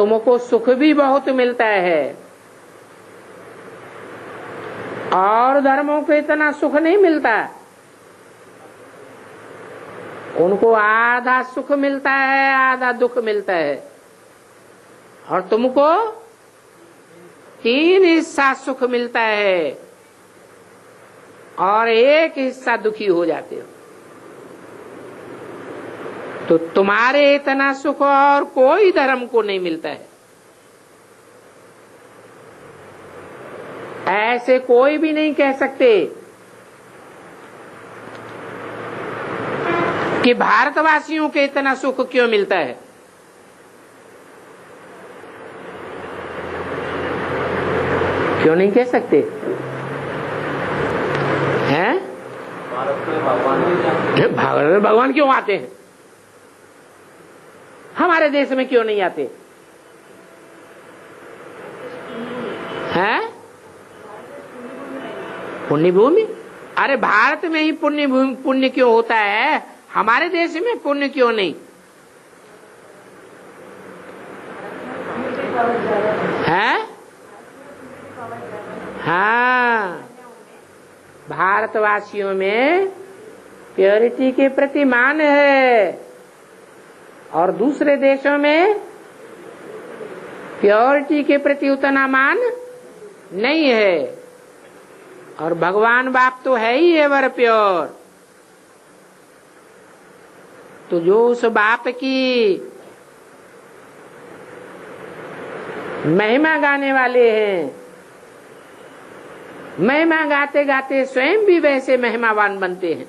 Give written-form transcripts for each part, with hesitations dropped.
तुमको सुख भी बहुत मिलता है, और धर्मों को इतना सुख नहीं मिलता। उनको आधा सुख मिलता है, आधा दुख मिलता है, और तुमको 3 हिस्सा सुख मिलता है और 1 हिस्सा दुखी हो जाते हो। तो तुम्हारे इतना सुख और कोई धर्म को नहीं मिलता है। ऐसे कोई भी नहीं कह सकते कि भारतवासियों के इतना सुख क्यों मिलता है। क्यों नहीं कह सकते हैं? भारत में भगवान क्यों आते हैं? हमारे देश में क्यों नहीं आते हैं? पुण्य भूमि, अरे भारत में ही पुण्य भूमि, पुण्य क्यों होता है? हमारे देश में पुण्य क्यों नहीं है? हाँ, भारतवासियों में प्योरिटी के प्रति मान है, और दूसरे देशों में प्योरिटी के प्रति उतना मान नहीं है। और भगवान बाप तो है ही एवर प्योर। तो जो उस बाप की महिमा गाने वाले हैं, महिमा गाते गाते स्वयं भी वैसे महिमावान बनते हैं।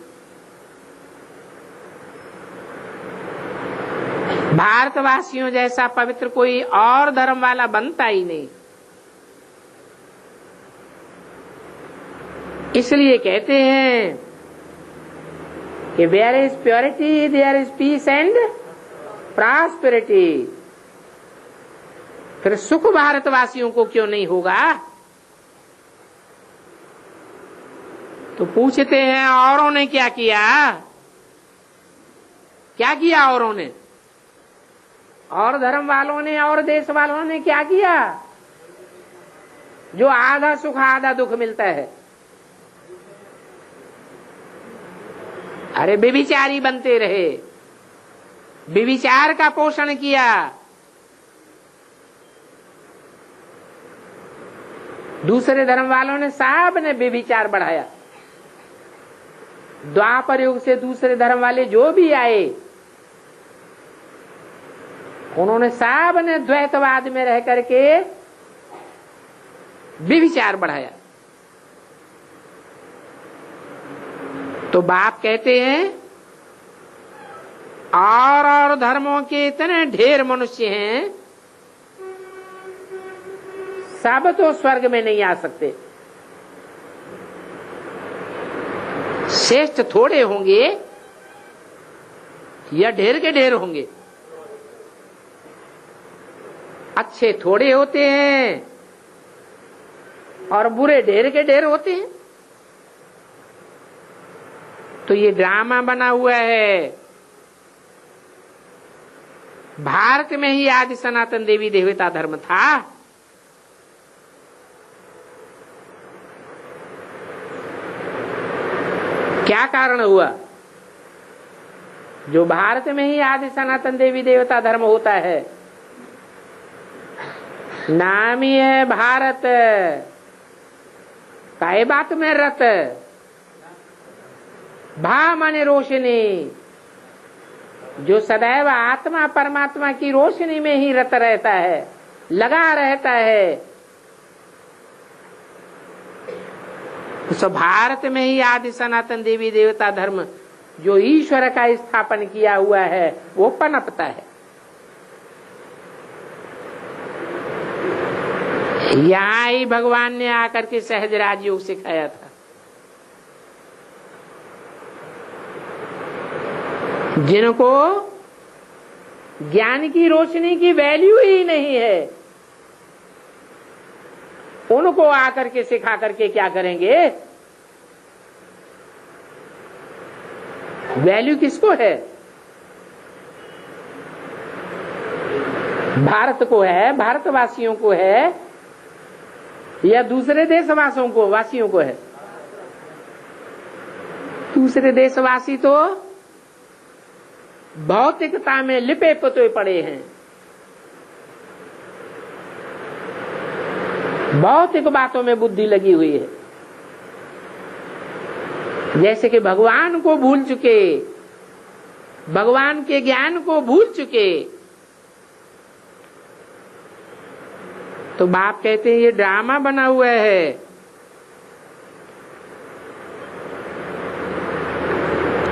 भारतवासियों जैसा पवित्र कोई और धर्म वाला बनता ही नहीं। इसलिए कहते हैं कि where is purity there is peace and prosperity. फिर सुख भारतवासियों को क्यों नहीं होगा? तो पूछते हैं औरों ने क्या किया? क्या किया औरों ने? और धर्म वालों ने और देश वालों ने क्या किया जो आधा सुख आधा दुख मिलता है? अरे व्यभिचारी बनते रहे, व्यभिचार का पोषण किया। दूसरे धर्म वालों ने सब ने व्यभिचार बढ़ाया। द्वापर युग से दूसरे धर्म वाले जो भी आए, उन्होंने सब ने द्वैतवाद में रह करके व्यभिचार बढ़ाया। तो बाप कहते हैं और धर्मों के इतने ढेर मनुष्य हैं, सब तो स्वर्ग में नहीं आ सकते। श्रेष्ठ थोड़े होंगे या ढेर के ढेर होंगे? अच्छे थोड़े होते हैं और बुरे ढेर के ढेर होते हैं। तो ये ड्रामा बना हुआ है। भारत में ही आदि सनातन देवी देवता धर्म था। क्या कारण हुआ जो भारत में ही आदि सनातन देवी देवता धर्म होता है? नाम ही है भारत, काहे बात में रत, भा माने रोशनी, जो सदैव आत्मा परमात्मा की रोशनी में ही रत रहता है, लगा रहता है। उस भारत में ही आदि सनातन देवी देवता धर्म जो ईश्वर का स्थापन किया हुआ है वो पनपता है। यहाँ ही भगवान ने आकर के सहज राजयोग सिखाया था। जिनको ज्ञान की रोशनी की वैल्यू ही नहीं है, उनको आकर के सिखा करके क्या करेंगे? वैल्यू किसको है? भारत को है, भारतवासियों को है, या दूसरे देशवासियों को वासियों को है? दूसरे देशवासी तो भौतिकता में लिपे पुते पड़े हैं, भौतिक बातों में बुद्धि लगी हुई है। जैसे कि भगवान को भूल चुके, भगवान के ज्ञान को भूल चुके, तो बाप कहते हैं ये ड्रामा बना हुआ है।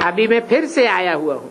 अभी मैं फिर से आया हुआ हूं,